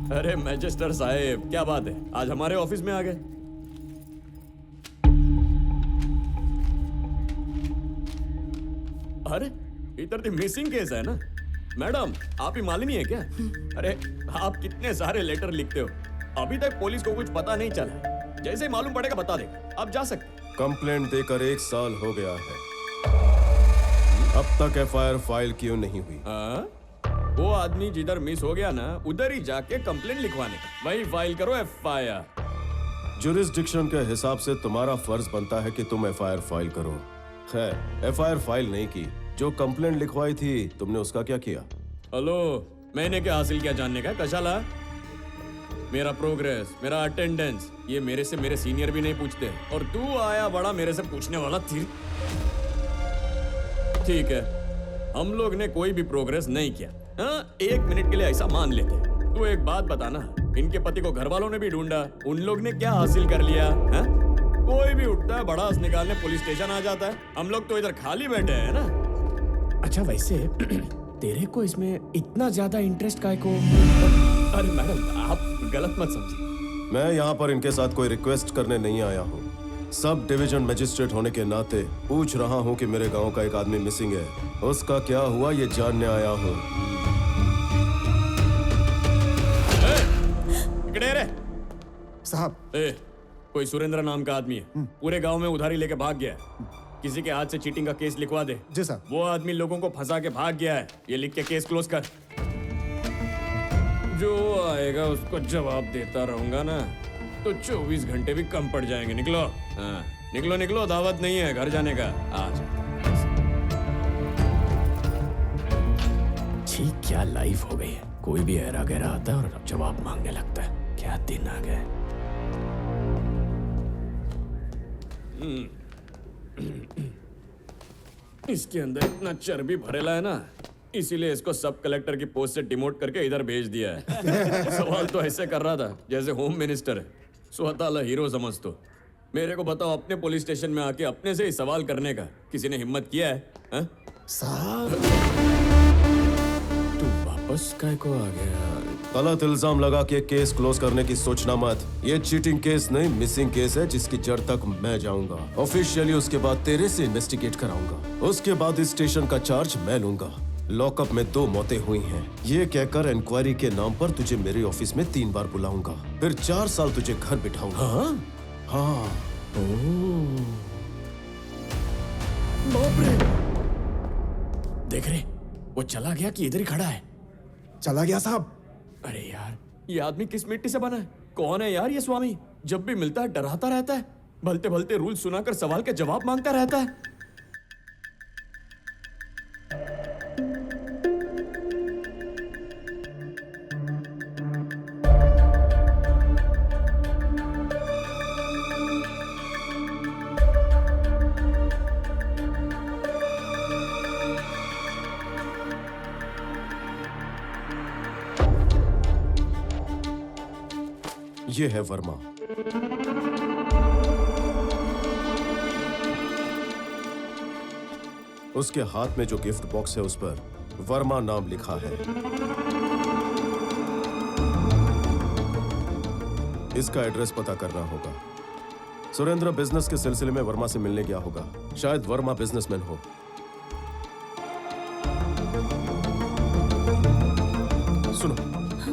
अरे मैजिस्टर साहब, क्या बात है, आज हमारे ऑफिस में आ गए। अरे इधर तो मिसिंग केस है ना। मैडम, आप ही मालिनी है क्या? अरे आप कितने सारे लेटर लिखते हो, अभी तक पुलिस को कुछ पता नहीं चला। जैसे ही मालूम पड़ेगा बता देगा, आप जा सकते। कंप्लेंट देकर 1 साल हो गया है, अब तक एफआईआर फाइल क्यों नहीं हुई? वो आदमी जिधर मिस हो गया ना, उधर ही जाके कंप्लेंट लिखवाने का, वही फाइल करो एफआईआर। जुरिस्डिक्शन के हिसाब से तुम्हारा फर्ज बनता है कि तुम एफआईआर फाइल करो। खैर, एफआईआर फाइल नहीं की, जो कंप्लेंट लिखवाई थी तुमने उसका क्या किया? हेलो, मैंने क्या हासिल किया जानने का? कशाला? मेरा प्रोग्रेस, मेरा अटेंडेंस, ये मेरे से मेरे सीनियर भी नहीं पूछते, और तू आया बड़ा मेरे से पूछने वाला थी। ठीक है, हम लोग ने कोई भी प्रोग्रेस नहीं किया। हाँ, 1 मिनट के लिए ऐसा मान लेते। तू एक बात बताना, इनके पति को घर वालों ने भी ढूंढा, उन लोग ने क्या हासिल कर लिया? हाँ? कोई भी उठता है भड़ास निकालने पुलिस स्टेशन आ जाता है, हम लोग तो इधर खाली बैठे हैं ना। अच्छा वैसे तेरे को इसमें इतना ज्यादा इंटरेस्ट काहे को? अरे मैडम, आप गलत मत समझिए। मैं यहाँ पर इनके साथ कोई रिक्वेस्ट करने नहीं आया हूँ। सब डिवीजन मजिस्ट्रेट होने के नाते पूछ रहा हूँ कि मेरे गांव का एक आदमी मिसिंग है, उसका क्या हुआ ये जानने आया हूँ। साहब, कोई सुरेंद्र नाम का आदमी है, पूरे गांव में उधारी लेके भाग गया है। किसी के हाथ से चीटिंग का केस लिखवा दे। जी साहब। वो आदमी लोगों को फंसा के भाग गया है, ये लिख के केस क्लोज कर। जो आएगा उसको जवाब देता रहूंगा ना, तो 24 घंटे भी कम पड़ जाएंगे। निकलो, हाँ, निकलो निकलो, दावत नहीं है घर जाने का। आज ठीक क्या लाइफ हो गई है, कोई भी ऐरा गहरा आता है और जवाब मांगने लगता है। क्या दिन आ गए। इसके अंदर इतना चर्बी भरेला है ना, इसीलिए इसको सब कलेक्टर की पोस्ट से डिमोट करके इधर भेज दिया है। सवाल तो ऐसे कर रहा था जैसे होम मिनिस्टर है, स्वतः हीरो समझ। तो मेरे को बताओ, अपने पुलिस स्टेशन में आके अपने से ही सवाल करने का किसी ने हिम्मत किया है? हा? साहब, तू वापस काय को आ गया? गलत इल्जाम लगा के केस क्लोज करने की सोचना मत। ये चीटिंग केस नहीं, मिसिंग केस है, जिसकी जड़ तक मैं जाऊंगा ऑफिशियली। उसके बाद तेरे से इन्वेस्टिगेट कराऊंगा, उसके बाद इस स्टेशन का चार्ज मैं लूंगा। लॉकअप में 2 मौतें हुई हैं, ये कहकर इंक्वायरी के नाम पर तुझे मेरे ऑफिस में 3 बार बुलाऊंगा, फिर 4 साल तुझे घर बिठाऊंगा। हाँ? हाँ। बाप रे! देख रहे, वो चला गया कि इधर ही खड़ा है? चला गया साहब। अरे यार, ये आदमी किस मिट्टी से बना है? कौन है यार ये स्वामी? जब भी मिलता है डराता रहता है, भलते भलते रूल सुनाकर सवाल के जवाब मांगता रहता है। ये है वर्मा। उसके हाथ में जो गिफ्ट बॉक्स है उस पर वर्मा नाम लिखा है। इसका एड्रेस पता करना होगा। सुरेंद्र बिजनेस के सिलसिले में वर्मा से मिलने गया होगा, शायद वर्मा बिजनेसमैन हो। सुनो,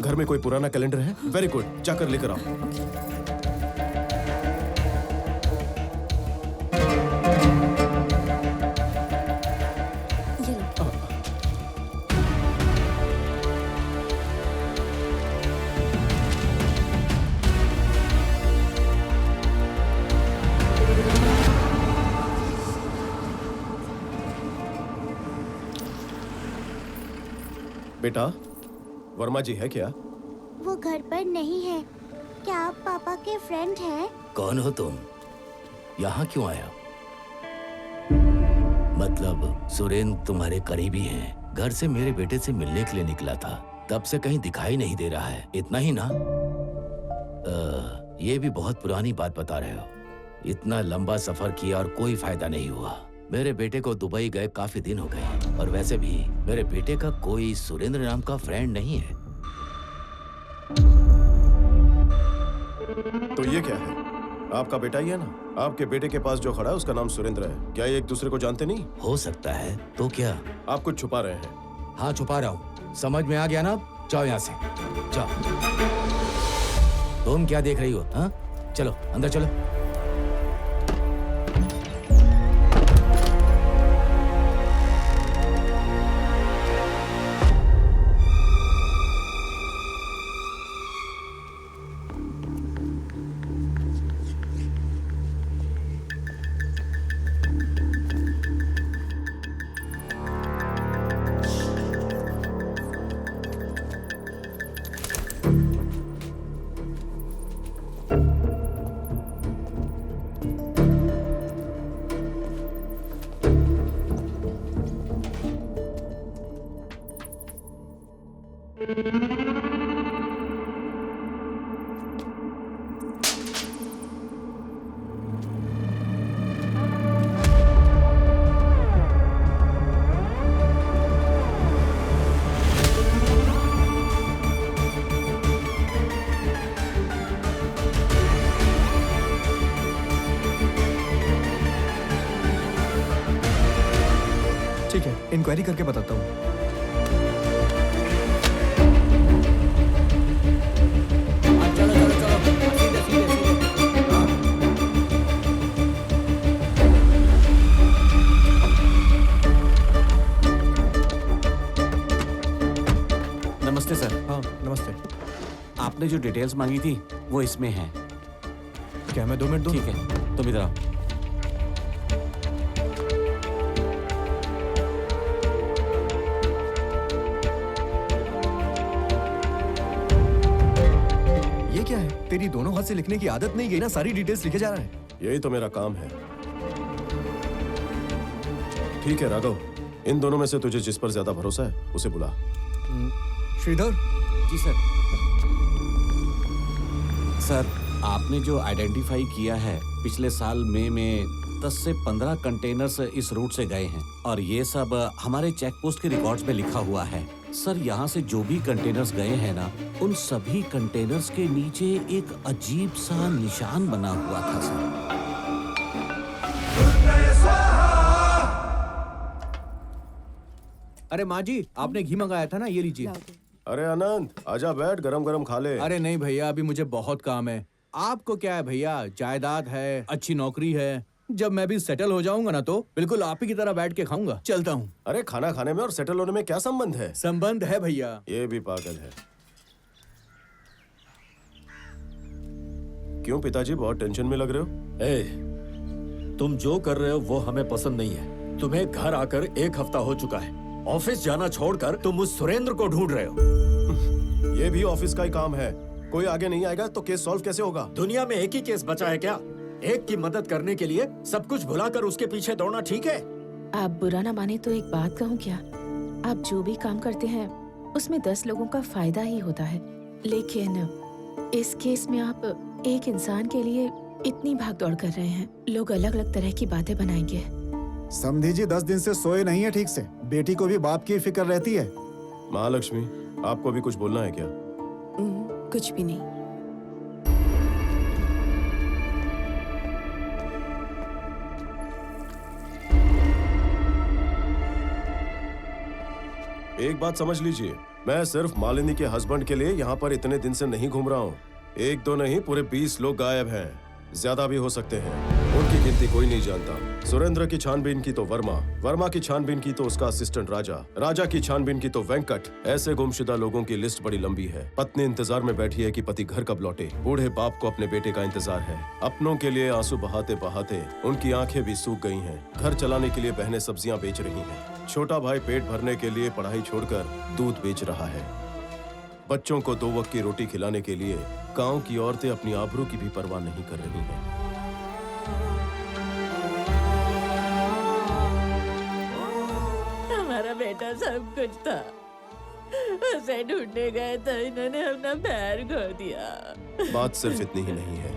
घर में कोई पुराना कैलेंडर है? वेरी गुड, जाकर लेकर आओ। बेटा, वर्मा जी है क्या? वो घर पर नहीं है। क्या आप पापा के फ्रेंड हैं? कौन हो तुम? यहाँ क्यों आया? मतलब सुरेंद्र तुम्हारे करीबी हैं। घर से मेरे बेटे से मिलने के लिए निकला था, तब से कहीं दिखाई नहीं दे रहा है। इतना ही ना? ये भी बहुत पुरानी बात बता रहे हो। इतना लंबा सफर किया और कोई फायदा नहीं हुआ। मेरे बेटे को दुबई गए काफी दिन हो गए, और वैसे भी मेरे बेटे का कोई सुरेंद्र नाम का फ्रेंड नहीं है। तो ये क्या है? आपका बेटा ही है ना? आपके बेटे के पास जो खड़ा है उसका नाम सुरेंद्र है। क्या ये एक दूसरे को जानते नहीं? हो सकता है, तो क्या? आप कुछ छुपा रहे हैं। हाँ, छुपा रहा हूँ। समझ में आ गया ना? जाओ यहाँ से, जाओ। तुम क्या देख रही हो? हाँ, चलो अंदर चलो। ठीक है, इंक्वायरी करके बताता हूँ। चलो चलो चलो, सीधे सीधे सीधे। हाँ। नमस्ते सर। हाँ, नमस्ते। आपने जो डिटेल्स मांगी थी वो इसमें है। क्या मैं 2 मिनट दूँ? ठीक है, तुम इधर आओ। ये क्या है? तेरी दोनों हाथ से लिखने की आदत नहीं गई ना? सारी डिटेल्स लिखे जा रहा है। यही तो मेरा काम है। ठीक है राघव, इन दोनों में से तुझे जिस पर ज्यादा भरोसा है उसे बुला। श्रीधर, जी सर। सर, आपने जो आइडेंटिफाई किया है, पिछले साल मई में 10 से 15 कंटेनर्स इस रूट से गए हैं और ये सब हमारे चेक पोस्ट के रिकॉर्ड्स में लिखा हुआ है। सर, यहाँ से जो भी कंटेनर्स गए हैं ना, उन सभी कंटेनर्स के नीचे एक अजीब सा निशान बना हुआ था सर। अरे माँ जी, आपने घी मंगाया था ना, ये लीजिए। अरे आनंद, आजा बैठ, गरम गरम खा ले। अरे नहीं भैया, अभी मुझे बहुत काम है। आपको क्या है भैया, जायदाद है, अच्छी नौकरी है। जब मैं भी सेटल हो जाऊंगा ना तो बिल्कुल आप ही की तरह बैठ के खाऊंगा। चलता हूँ। अरे खाना खाने में और सेटल होने में क्या संबंध है? संबंध है भैया। ये भी पागल है। क्यों पिताजी, बहुत टेंशन में लग रहे हो? ए, तुम जो कर रहे हो वो हमें पसंद नहीं है। तुम्हें घर आकर 1 हफ्ता हो चुका है। ऑफिस जाना छोड़कर तुम उस सुरेंद्र को ढूंढ रहे हो। ये भी ऑफिस का ही काम है। कोई आगे नहीं आएगा तो केस सॉल्व कैसे होगा? दुनिया में एक ही केस बचा है क्या? एक की मदद करने के लिए सब कुछ भुलाकर उसके पीछे दौड़ना ठीक है? आप बुरा ना माने तो एक बात कहूँ क्या? आप जो भी काम करते हैं उसमें 10 लोगों का फायदा ही होता है, लेकिन इस केस में आप एक इंसान के लिए इतनी भागदौड़ कर रहे हैं। लोग अलग अलग तरह की बातें बनाएंगे। समधी जी 10 दिन से सोए नहीं है ठीक से। बेटी को भी बाप की फिक्र रहती है। महालक्ष्मी, आपको भी कुछ बोलना है क्या? कुछ भी नहीं। एक बात समझ लीजिए, मैं सिर्फ मालिनी के हस्बैंड के लिए यहाँ पर इतने दिन से नहीं घूम रहा हूँ। 1-2 नहीं, पूरे 20 लोग गायब हैं। ज्यादा भी हो सकते हैं, उनकी गिनती कोई नहीं जानता। सुरेंद्र की छानबीन की तो वर्मा, वर्मा की छानबीन की तो उसका असिस्टेंट राजा, राजा की छानबीन की तो वेंकट। ऐसे गुमशुदा लोगों की लिस्ट बड़ी लंबी है। पत्नी इंतजार में बैठी है कि पति घर कब लौटे। बूढ़े बाप को अपने बेटे का इंतजार है। अपनों के लिए आंसू बहाते बहाते उनकी आंखें भी सूख गई हैं। घर चलाने के लिए बहनें सब्जियां बेच रही हैं। छोटा भाई पेट भरने के लिए पढ़ाई छोड़कर दूध बेच रहा है। बच्चों को 2 वक्त की रोटी खिलाने के लिए गांव की औरतें अपनी आबरू की भी परवाह नहीं कर रही हैं। हमारा बेटा सब कुछ था, उसे ढूंढने गए तो इन्होंने अपना पैर खो दिया। बात सिर्फ इतनी ही नहीं है।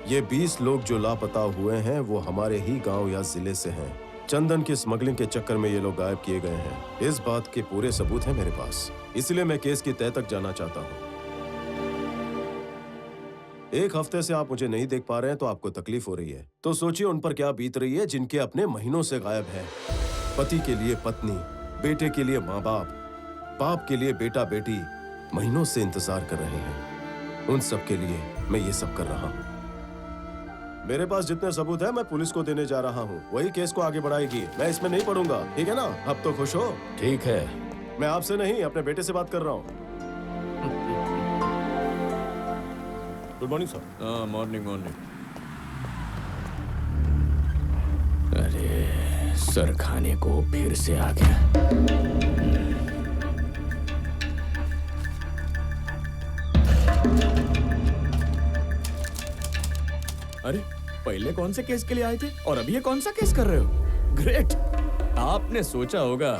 ये 20 लोग जो लापता हुए हैं वो हमारे ही गांव या जिले से हैं। चंदन की स्मगलिंग के चक्कर में ये लोग गायब किए गए हैं। इस बात के पूरे सबूत हैं मेरे पास, इसलिए मैं केस की तह तक जाना चाहता हूँ। एक हफ्ते से आप मुझे नहीं देख पा रहे हैं तो आपको तकलीफ हो रही है। तो सोचिए उन पर क्या बीत रही है जिनके अपने महीनों से गायब है। पति के लिए पत्नी, बेटे के लिए माँ बाप, बाप के लिए बेटा बेटी महीनों से इंतजार कर रहे हैं। उन सब के लिए मैं ये सब कर रहा हूँ। मेरे पास जितने सबूत है मैं पुलिस को देने जा रहा हूँ। वही केस को आगे बढ़ाएगी। मैं इसमें नहीं पढ़ूंगा, ठीक है ना? अब तो खुश हो? ठीक है। मैं आपसे नहीं अपने बेटे से बात कर रहा हूँ। Good morning sir. हाँ, मॉर्निंग मॉर्निंग। अरे सर खाने को फिर से आ गया। अरे पहले कौन से केस के लिए आए थे और अभी ये कौन सा केस कर रहे हो? ग्रेट। आपने सोचा होगा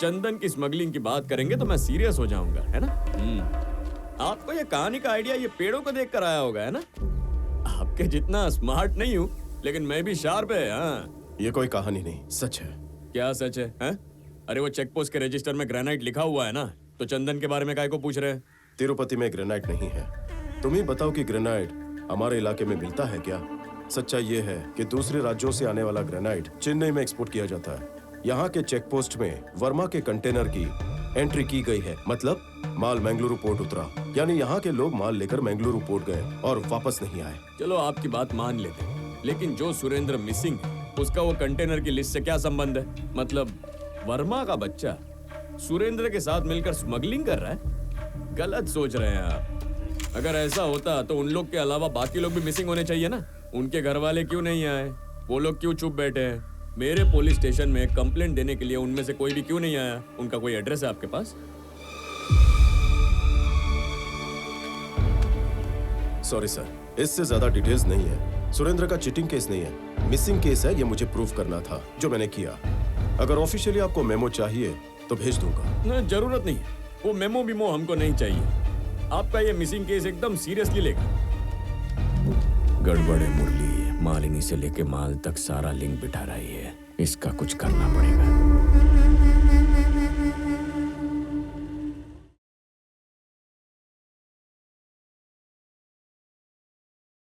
चंदन की स्मगलिंग की बात करेंगे तो मैं सीरियस हो जाऊंगा, है ना? आपको ये कहानी का आइडिया ये पेड़ों को देख कर आया होगा, है ना? आपके जितना स्मार्ट नहीं हूँ लेकिन मैं भी शार्प है। हाँ, ये कोई कहानी नहीं, सच है। क्या सच है? हाँ? अरे वो चेक पोस्ट के रजिस्टर में ग्रेनाइट लिखा हुआ है ना, तो चंदन के बारे में काहे को पूछ रहे हैं? तिरुपति में ग्रेनाइट नहीं है। तुम ही बताओ कि ग्रेनाइट हमारे इलाके में मिलता है क्या? सच्चाई ये है कि दूसरे राज्यों से आने वाला ग्रेनाइट चेन्नई में एक्सपोर्ट किया जाता है। यहाँ के चेक पोस्ट में वर्मा के कंटेनर की एंट्री की गई है, मतलब माल मंगलुरु पोर्ट उतरा, यानी यहाँ के लोग माल लेकर मंगलुरु पोर्ट गए और वापस नहीं आए। चलो आपकी बात मान लेते हैं, लेकिन जो सुरेंद्र मिसिंग है उसका वो कंटेनर की लिस्ट से क्या संबंध है? मतलब वर्मा का बच्चा सुरेंद्र के साथ मिलकर स्मगलिंग कर रहा है? गलत सोच रहे हैं आप। अगर ऐसा होता तो उन लोग के अलावा बाकी लोग भी मिसिंग होने चाहिए ना। उनके घर वाले क्यों नहीं आए? वो लोग क्यों चुप बैठे हैं? मेरे पुलिस स्टेशन में कंप्लेंट देने के लिए उनमें से कोई भी क्यों नहीं आया? उनका कोई एड्रेस है आपके पास? सॉरी सर, इससे ज्यादा डिटेल्स नहीं है। सुरेंद्र का चीटिंग केस नहीं है, मिसिंग केस है। ये मुझे प्रूफ करना था जो मैंने किया। अगर ऑफिशियली आपको मेमो चाहिए तो भेज दूंगा। नहीं, जरूरत नहीं है। वो मेमो बीमो हमको नहीं चाहिए। आपका ये मिसिंग केस एकदम सीरियसली लेगा। गड़बड़ है मुरली, मालिनी से लेके माल तक सारा लिंक बिठा रही है। इसका कुछ करना पड़ेगा।